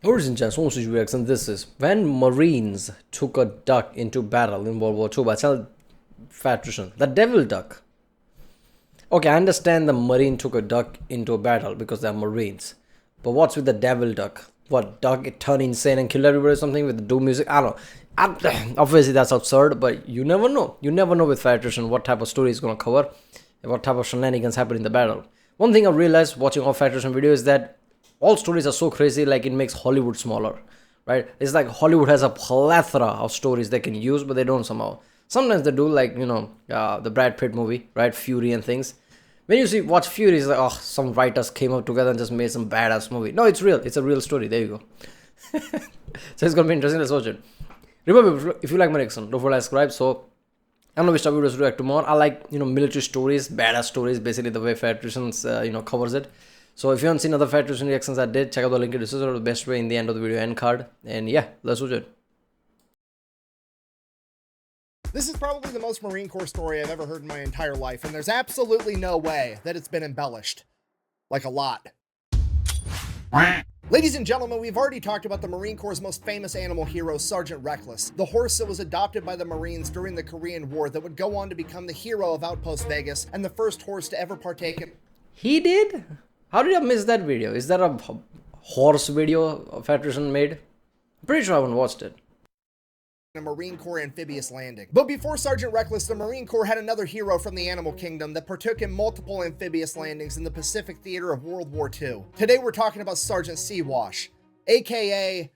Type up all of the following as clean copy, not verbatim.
Origin Chance, reaction. This is when Marines took a duck into battle in World War II. Bachal Patrician, the devil duck. Okay, I understand the Marine took a duck into a battle because they're Marines. But what's with the devil duck? What, duck it turned insane and killed everybody or something with the doom music? I don't know. Obviously that's absurd, but you never know. You never know with Patrician what type of story he's gonna cover and what type of shenanigans happen in the battle. One thing I realized watching all Patrician videos is that all stories are so crazy, like it makes Hollywood smaller, right? It's like Hollywood has a plethora of stories they can use, but they don't somehow. Sometimes they do, like, the Brad Pitt movie, right? Fury and things. When you watch Fury, it's like, oh, some writers came up together and just made some badass movie. No, it's real. It's a real story. There you go. So it's gonna be interesting. Let's watch it. Remember, if you like my reaction, don't forget to subscribe. So I don't know which type of videos to react to more. I like, military stories, badass stories, basically the way Patrician's, covers it. So if you haven't seen other Patrician reactions I did, check out the link in the description or the best way in the end of the video end card. And yeah, let's watch it. This is probably the most Marine Corps story I've ever heard in my entire life, and there's absolutely no way that it's been embellished. Like a lot. Ladies and gentlemen, we've already talked about the Marine Corps' most famous animal hero, Sergeant Reckless, the horse that was adopted by the Marines during the Korean War that would go on to become the hero of Outpost Vegas and the first horse to ever partake in... He did? How did I miss that video? Is that a horse video Patrician made? I'm pretty sure I haven't watched it. A Marine Corps amphibious landing. But before Sergeant Reckless, the Marine Corps had another hero from the animal kingdom that partook in multiple amphibious landings in the Pacific theater of World War II. Today we're talking about Sergeant Seawash, aka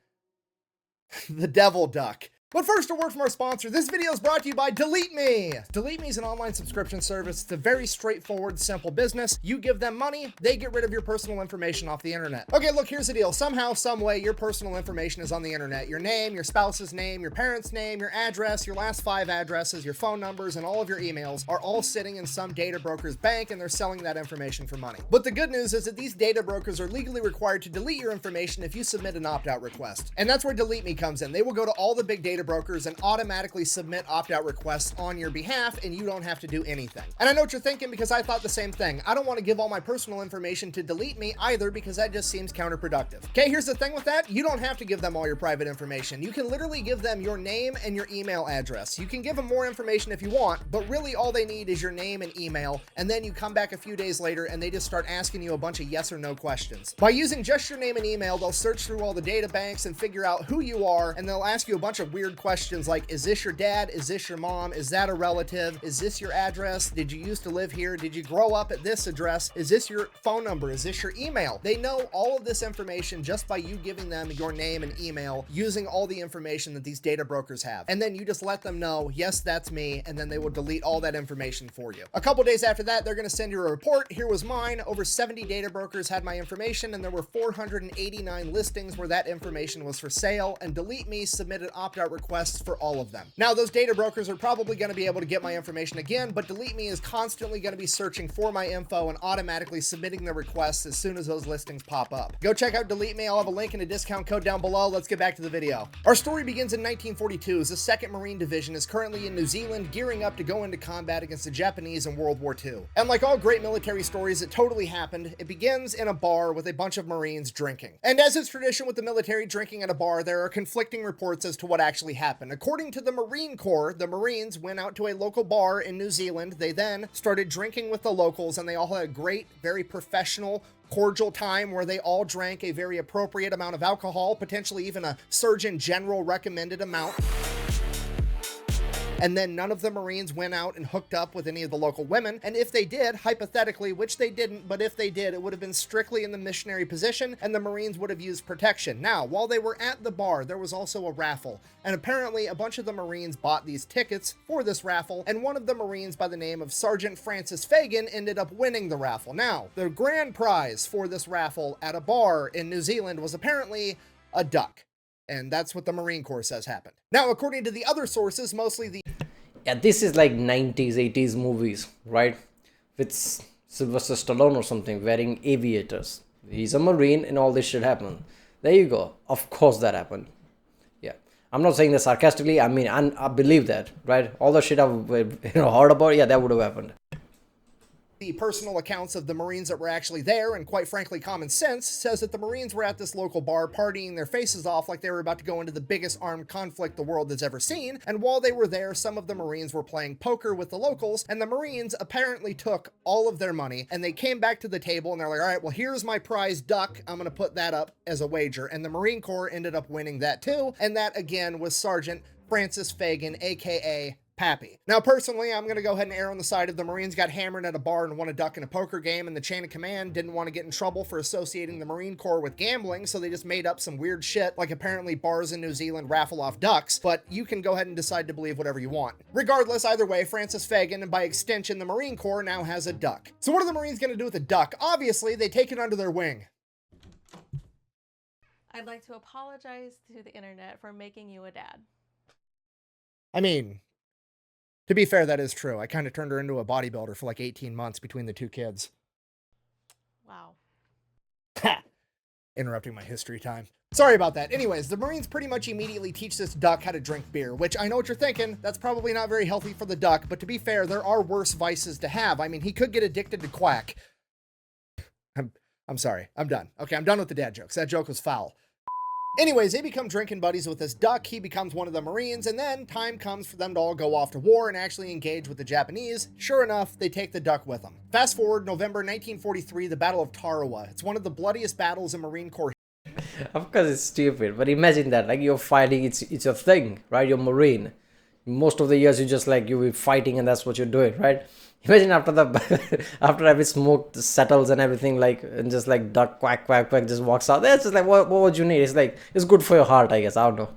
the Devil Duck. But first, a word from our sponsor. This video is brought to you by Delete Me. Delete Me is an online subscription service. It's a very straightforward, simple business. You give them money, they get rid of your personal information off the internet. Okay, look, here's the deal. Somehow, some way, your personal information is on the internet. Your name, your spouse's name, your parents' name, your address, your last 5 addresses, your phone numbers, and all of your emails are all sitting in some data broker's bank, and they're selling that information for money. But the good news is that these data brokers are legally required to delete your information if you submit an opt-out request. And that's where Delete Me comes in. They will go to all the big data brokers and automatically submit opt-out requests on your behalf, and you don't have to do anything. And I know what you're thinking, because I thought the same thing. I don't want to give all my personal information to Delete Me either, because that just seems counterproductive. Okay, here's the thing with that. You don't have to give them all your private information. You can literally give them your name and your email address. You can give them more information if you want, but really all they need is your name and email, and then you come back a few days later and they just start asking you a bunch of yes or no questions. By using just your name and email, they'll search through all the data banks and figure out who you are, and they'll ask you a bunch of weird questions like, is this your dad? Is this your mom? Is that a relative? Is this your address? Did you used to live here? Did you grow up at this address? Is this your phone number? Is this your email? They know all of this information just by you giving them your name and email, using all the information that these data brokers have. And then you just let them know, yes, that's me, and then they will delete all that information for you. A couple days after that, they're going to send you a report. Here was mine. Over 70 data brokers had my information, and there were 489 listings where that information was for sale, and Delete Me submitted opt-out requests for all of them. Now, those data brokers are probably going to be able to get my information again, but Delete Me is constantly going to be searching for my info and automatically submitting the requests as soon as those listings pop up. Go check out Delete Me. I'll have a link and a discount code down below. Let's get back to the video. Our story begins in 1942 as the 2nd Marine Division is currently in New Zealand gearing up to go into combat against the Japanese in World War II. And like all great military stories, it totally happened. It begins in a bar with a bunch of Marines drinking. And as is tradition with the military drinking at a bar, there are conflicting reports as to what actually happened. According to the Marine Corps, the Marines went out to a local bar in New Zealand. They then started drinking with the locals, and they all had a great, very professional, cordial time where they all drank a very appropriate amount of alcohol, potentially even a Surgeon General recommended amount. And then none of the Marines went out and hooked up with any of the local women. And if they did, hypothetically, which they didn't, but if they did, it would have been strictly in the missionary position, and the Marines would have used protection. Now, while they were at the bar, there was also a raffle. And apparently, a bunch of the Marines bought these tickets for this raffle, and one of the Marines by the name of Sergeant Francis Fagan ended up winning the raffle. Now, the grand prize for this raffle at a bar in New Zealand was apparently a duck. And that's what the Marine Corps says happened. Now, according to the other sources, mostly the... Yeah, this is like 90s, 80s movies, right? With Sylvester Stallone or something wearing aviators. He's a Marine and all this shit happened. There you go. Of course that happened. Yeah. I'm not saying that sarcastically. I mean, I believe that, right? All the shit I've heard about, yeah, that would have happened. The personal accounts of the Marines that were actually there, and quite frankly common sense, says that the Marines were at this local bar partying their faces off like they were about to go into the biggest armed conflict the world has ever seen, and while they were there, some of the Marines were playing poker with the locals, and the Marines apparently took all of their money, and they came back to the table and they're like, all right, well, here's my prize duck, I'm gonna put that up as a wager, and the Marine Corps ended up winning that too, and that again was Sergeant Francis Fagan, aka Pappy. Now, personally, I'm going to go ahead and err on the side of the Marines got hammered at a bar and won a duck in a poker game, and the chain of command didn't want to get in trouble for associating the Marine Corps with gambling, so they just made up some weird shit, like apparently bars in New Zealand raffle off ducks, but you can go ahead and decide to believe whatever you want. Regardless, either way, Francis Fagan, and by extension the Marine Corps, now has a duck. So what are the Marines going to do with a duck? Obviously, they take it under their wing. I'd like to apologize to the internet for making you a dad. I mean, to be fair, that is true. I kind of turned her into a bodybuilder for like 18 months between the two kids. Wow. Ha! Interrupting my history time. Sorry about that. Anyways, the Marines pretty much immediately teach this duck how to drink beer, which I know what you're thinking. That's probably not very healthy for the duck, but to be fair, there are worse vices to have. I mean, he could get addicted to quack. I'm sorry. I'm done. Okay, I'm done with the dad jokes. That joke was foul. Anyways, they become drinking buddies with this duck, he becomes one of the Marines, and then time comes for them to all go off to war and actually engage with the Japanese. Sure enough, they take the duck with them. Fast forward, November 1943, the Battle of Tarawa. It's one of the bloodiest battles in Marine Corps. Of course it's stupid, but imagine that, like you're fighting, it's a thing, right? You're Marine. Most of the years you just like, you're fighting and that's what you're doing, right? Imagine after the after every smoke settles and everything, like, and just like duck quack quack quack just walks out. That's just like what would you need? It's like, it's good for your heart, I guess. I don't know.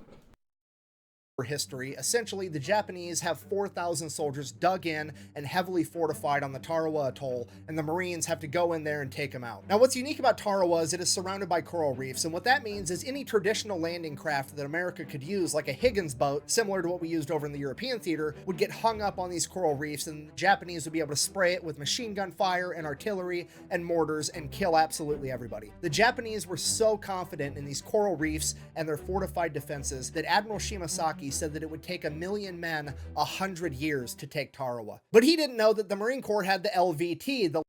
History. Essentially, the Japanese have 4,000 soldiers dug in and heavily fortified on the Tarawa Atoll, and the Marines have to go in there and take them out. Now, what's unique about Tarawa is it is surrounded by coral reefs, and what that means is any traditional landing craft that America could use, like a Higgins boat, similar to what we used over in the European theater, would get hung up on these coral reefs, and the Japanese would be able to spray it with machine gun fire and artillery and mortars and kill absolutely everybody. The Japanese were so confident in these coral reefs and their fortified defenses that Admiral Shimasaki said that it would take 1,000,000 men 100 years to take Tarawa. But he didn't know that the Marine Corps had the LVT, the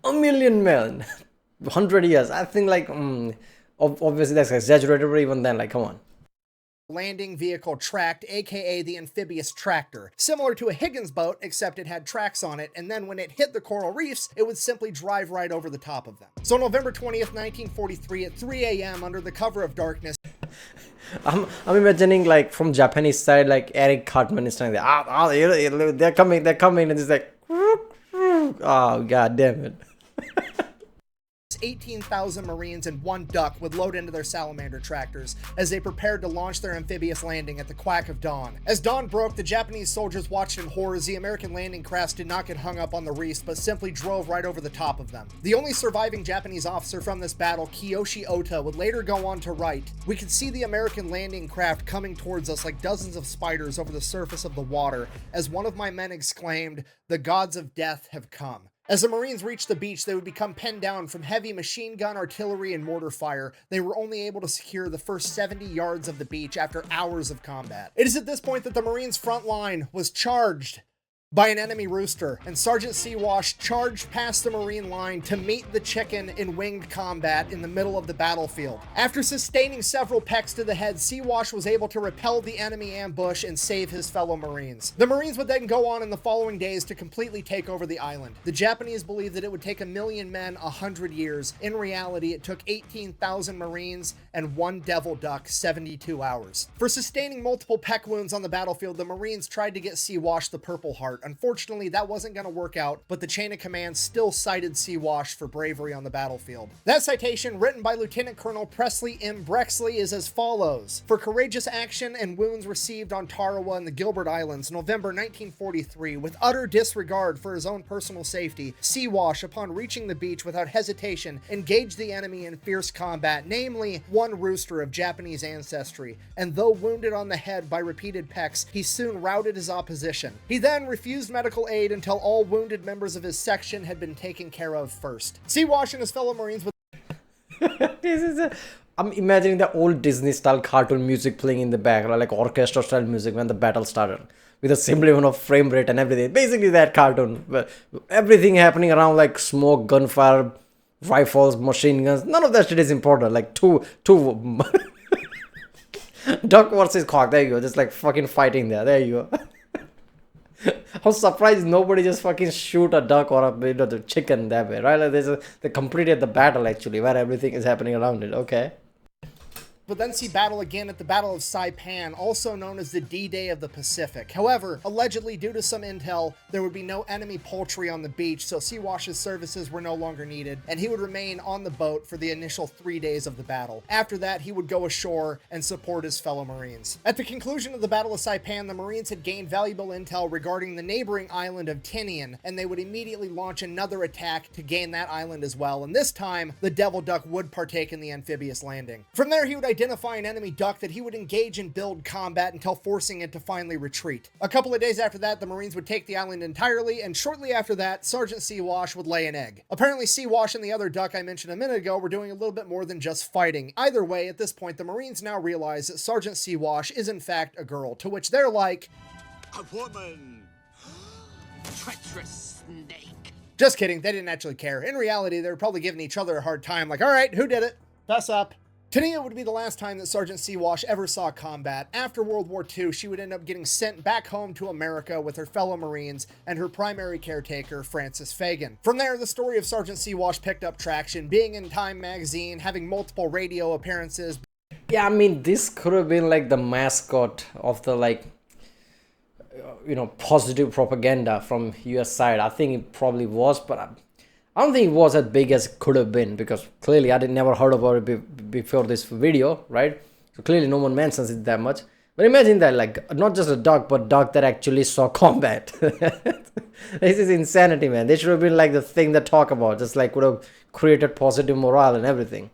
1,000,000 men, 100 years. I think like, obviously that's exaggerated, but even then, like, come on. landing vehicle tracked, aka the amphibious tractor. Similar to a Higgins boat, except it had tracks on it, and then when it hit the coral reefs, it would simply drive right over the top of them. So November 20th, 1943, at 3 a.m. under the cover of darkness, I'm imagining like from Japanese side, like Eric Cartman is standing there. They're coming, and it's like, oh god damn it. 18,000 Marines and one duck would load into their salamander tractors as they prepared to launch their amphibious landing at the quack of dawn. As dawn broke, the Japanese soldiers watched in horror as the American landing crafts did not get hung up on the reefs, but simply drove right over the top of them. The only surviving Japanese officer from this battle, Kiyoshi Ota, would later go on to write, "We could see the American landing craft coming towards us like dozens of spiders over the surface of the water, as one of my men exclaimed, 'The gods of death have come.'" As the Marines reached the beach, they would become pinned down from heavy machine gun, artillery, and mortar fire. They were only able to secure the first 70 yards of the beach after hours of combat. It is at this point that the Marines' front line was charged by an enemy rooster, and Sergeant Seawash charged past the Marine line to meet the chicken in winged combat in the middle of the battlefield. After sustaining several pecks to the head, Seawash was able to repel the enemy ambush and save his fellow Marines. The Marines would then go on in the following days to completely take over the island. The Japanese believed that it would take 1,000,000 men 100 years. In reality, it took 18,000 Marines and one devil duck 72 hours. For sustaining multiple peck wounds on the battlefield, the Marines tried to get Seawash the Purple Heart. Unfortunately, that wasn't going to work out, but the chain of command still cited Seawash for bravery on the battlefield. That citation, written by Lieutenant Colonel Presley M. Brexley, is as follows. For courageous action and wounds received on Tarawa and the Gilbert Islands, November 1943, with utter disregard for his own personal safety, Seawash, upon reaching the beach without hesitation, engaged the enemy in fierce combat, namely one rooster of Japanese ancestry, and though wounded on the head by repeated pecks, he soon routed his opposition. He then refused medical aid until all wounded members of his section had been taken care of first. Seawash and his fellow Marines would I'm imagining the old Disney style cartoon music playing in the background, like orchestra style music when the battle started, with a similar amount of frame rate and everything. Basically, that cartoon, but everything happening around like smoke, gunfire, rifles, machine guns. None of that shit is important. Like two duck versus cock. There you go. Just like fucking fighting there. There you go. I'm surprised nobody just fucking shoot a duck or the chicken that way, right? Like they completed the battle actually, where everything is happening around it. Okay. Would then see battle again at the Battle of Saipan, also known as the D-Day of the Pacific. However, allegedly due to some intel, there would be no enemy poultry on the beach, so Siwash's services were no longer needed, and he would remain on the boat for the initial 3 days of the battle. After that, he would go ashore and support his fellow Marines. At the conclusion of the Battle of Saipan, the Marines had gained valuable intel regarding the neighboring island of Tinian, and they would immediately launch another attack to gain that island as well, and this time, the Devil Duck would partake in the amphibious landing. From there, he would identify an enemy duck that he would engage in build combat until forcing it to finally retreat. A couple of days after that, the Marines would take the island entirely, and shortly after that, Sergeant Siwash would lay an egg. Apparently, Siwash and the other duck I mentioned a minute ago were doing a little bit more than just fighting. Either way, at this point, the Marines now realize that Sergeant Siwash is in fact a girl, to which they're like, "A woman! Treacherous snake!" Just kidding, they didn't actually care. In reality, they were probably giving each other a hard time, like, alright, who did it? Fess up. Tania would be the last time that Sergeant Siwash ever saw combat. After World War II, she would end up getting sent back home to America with her fellow Marines and her primary caretaker, Francis Fagan. From there, the story of Sergeant Siwash picked up traction, being in Time magazine, having multiple radio appearances. Yeah, I mean, this could have been like the mascot of the positive propaganda from US side. I think it probably was, but I don't think it was as big as it could have been, because clearly I never heard about it before this video, right? So clearly no one mentions it that much. But imagine that, like, not just a duck, but duck that actually saw combat. This is insanity, man. They should have been like the thing that talk about, just like would have created positive morale and everything.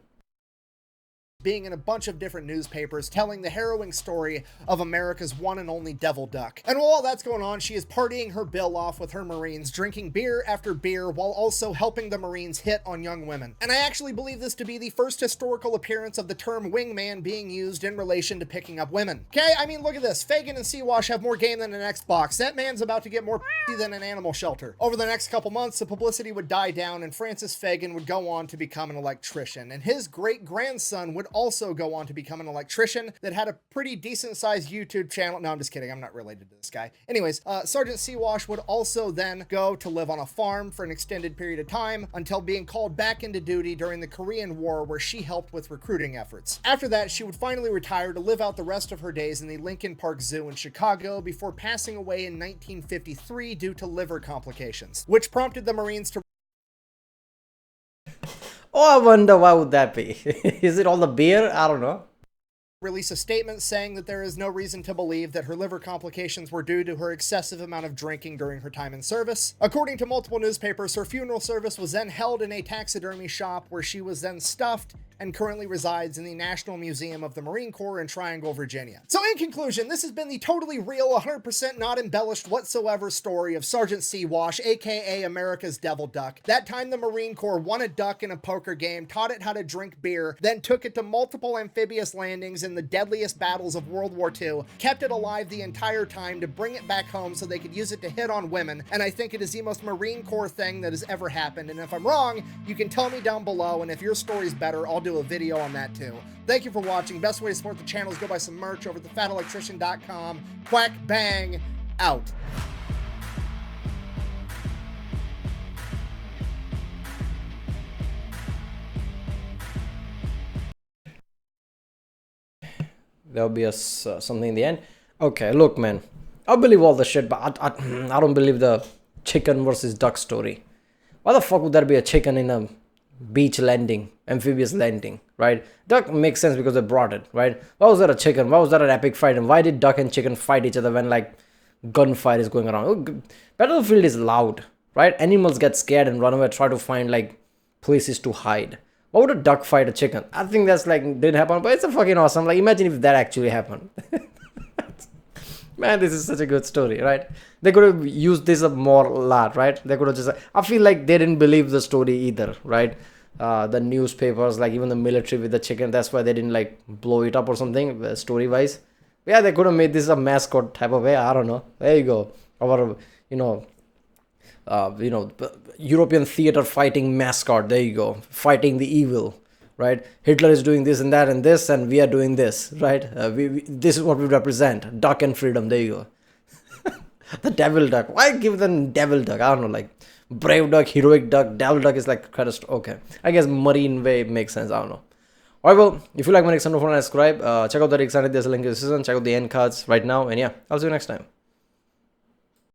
Being in a bunch of different newspapers telling the harrowing story of America's one and only devil duck. And while all that's going on, she is partying her bill off with her Marines, drinking beer after beer while also helping the Marines hit on young women. And I actually believe this to be the first historical appearance of the term wingman being used in relation to picking up women. Okay, I mean, look at this. Fagan and Siwash have more game than an Xbox. That man's about to get more than an animal shelter. Over the next couple months, the publicity would die down and Francis Fagan would go on to become an electrician. And his great-grandson would also go on to become an electrician that had a pretty decent sized YouTube channel. No, I'm just kidding. I'm not related to this guy. Anyways, Sergeant Siwash would also then go to live on a farm for an extended period of time until being called back into duty during the Korean War, where she helped with recruiting efforts. After that, she would finally retire to live out the rest of her days in the Lincoln Park Zoo in Chicago before passing away in 1953 due to liver complications, which prompted the Marines to Oh, I wonder why would that be? Is it all the beer? I don't know. release a statement saying that there is no reason to believe that her liver complications were due to her excessive amount of drinking during her time in service. According to multiple newspapers, her funeral service was then held in a taxidermy shop where she was then stuffed and currently resides in the National Museum of the Marine Corps in Triangle, Virginia. So in conclusion, this has been the totally real, 100% not embellished whatsoever story of Sergeant Siwash, aka America's Devil Duck. That time the Marine Corps won a duck in a poker game, taught it how to drink beer, then took it to multiple amphibious landings in the deadliest battles of World War II, kept it alive the entire time to bring it back home so they could use it to hit on women, and I think it is the most Marine Corps thing that has ever happened, and if I'm wrong, you can tell me down below, and if your story's better, I'll do a video on that too. Thank you for watching. Best way to support the channel is go buy some merch over at thefatelectrician.com. Quack bang out. There'll be something in the end. Okay, look, man. I believe all the shit, but I don't believe the chicken versus duck story. Why the fuck would there be a chicken in a beach landing, amphibious landing, right? Duck makes sense because they brought it, right? Why was there a chicken? Why was there an epic fight? And why did duck and chicken fight each other when, like, gunfire is going around? Battlefield is loud, right? Animals get scared and run away, try to find, like, places to hide. Why would a duck fight a chicken? I think that's, like, didn't happen, but it's a fucking awesome. Like, imagine if that actually happened. Man, this is such a good story, right? They could have used this more a lot, right? They could have just... I feel like they didn't believe the story either, right? the newspapers, like even the military with the chicken. That's why they didn't like blow it up or something, story wise. Yeah, they could have made this a mascot type of way. I don't know. There you go. Our, you know, European theater fighting mascot. There you go, fighting the evil, right? Hitler is doing this and that and this, and we are doing this, right? This is what we represent: duck and freedom. There you go. The devil duck. Why give them devil duck? I don't know, like brave duck, heroic duck. Devil duck is like kind of okay. I guess marine way makes sense. I don't know. Alright, well, if you like my next, don't forget to subscribe. Check out the Rick There's a link in the description. Check out the end cards right now, and yeah, I'll see you next time.